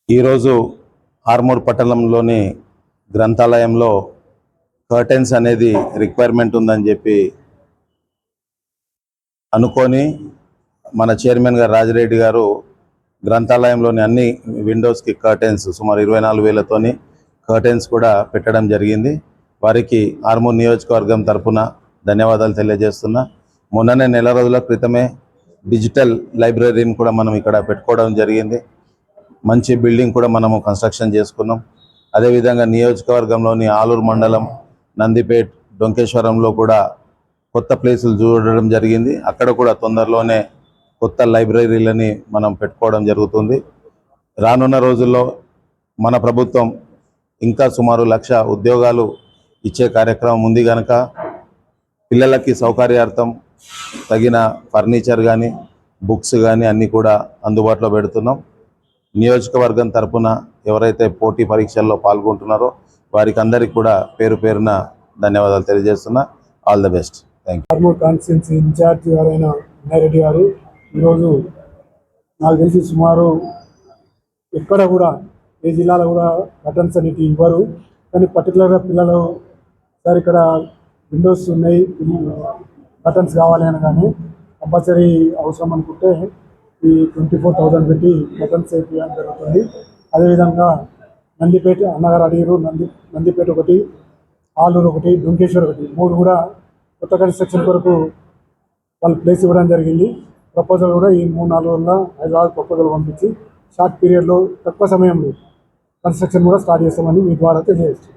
ఈరోజు ఆర్మూర్ పట్టణంలోని గ్రంథాలయంలో కర్టెన్స్ అనేది రిక్వైర్మెంట్ ఉందని చెప్పి అనుకొని మన చైర్మన్ గారు రాజిరెడ్డి గారు గ్రంథాలయంలోని అన్ని విండోస్కి కర్టెన్స్ సుమారు 24,000తోని కర్టెన్స్ కూడా పెట్టడం జరిగింది. వారికి ఆర్మూర్ నియోజకవర్గం తరఫున ధన్యవాదాలు తెలియజేస్తున్నా. మొన్ననే నెల రోజుల క్రితమే డిజిటల్ లైబ్రరీని కూడా మనం ఇక్కడ పెట్టుకోవడం జరిగింది. మంచి బిల్డింగ్ కూడా మనము కన్స్ట్రక్షన్ చేసుకున్నాం. అదేవిధంగా నియోజకవర్గంలోని ఆలూరు మండలం, నందిపేట్, డొంకేశ్వరంలో కూడా కొత్త ప్లేసులు చూడడం జరిగింది. అక్కడ కూడా తొందరలోనే కొత్త లైబ్రరీలని మనం పెట్టుకోవడం జరుగుతుంది. రానున్న రోజుల్లో మన ప్రభుత్వం ఇంకా సుమారు 1,00,000 ఉద్యోగాలు ఇచ్చే కార్యక్రమం ఉంది కనుక పిల్లలకి సౌకర్యార్థం తగిన ఫర్నిచర్ కానీ, బుక్స్ కానీ అన్నీ కూడా అందుబాటులో పెడుతున్నాం. నియోజకవర్గం తరపున ఎవరైతే పోటీ పరీక్షల్లో పాల్గొంటున్నారో వారికి అందరికీ కూడా పేరు పేరున ధన్యవాదాలు తెలియజేస్తున్నా. All the best. Thank you. Armoor constituency in charge గారైన వినాయరెడ్డి గారు ఈరోజు నాకు తెలిసి సుమారు ఎక్కడ కూడా ఏ జిల్లాలో కూడా కర్టన్స్ అనేవి ఇవ్వరు, కానీ పర్టికులర్గా పిల్లలు సార్ ఇక్కడ విండోస్ ఉన్నాయి, కర్టన్స్ కావాలి అని కానీ కంపల్సరీ అవసరం అనుకుంటే ఈ 24,000 పెట్టి కర్టన్స్ వేయించడం జరుగుతుంది. అదేవిధంగా నందిపేట అన్నగారు అడిగారు, నందిపేట ఒకటి, ఆలూరు ఒకటి, డొంకేశ్వర్ ఒకటి, 3 కూడా కొత్త కన్స్ట్రక్షన్ కొరకు వాళ్ళు ప్లేస్ ఇవ్వడం జరిగింది. ప్రపోజల్ కూడా ఈ 3-4 రోజుల్లో హైదరాబాద్ ప్రపోజల్ పంపించి షార్ట్ పీరియడ్లో తక్కువ సమయంలో కన్స్ట్రక్షన్ కూడా స్టార్ట్ చేస్తామని మీ ద్వారా తెలియజేస్తాం.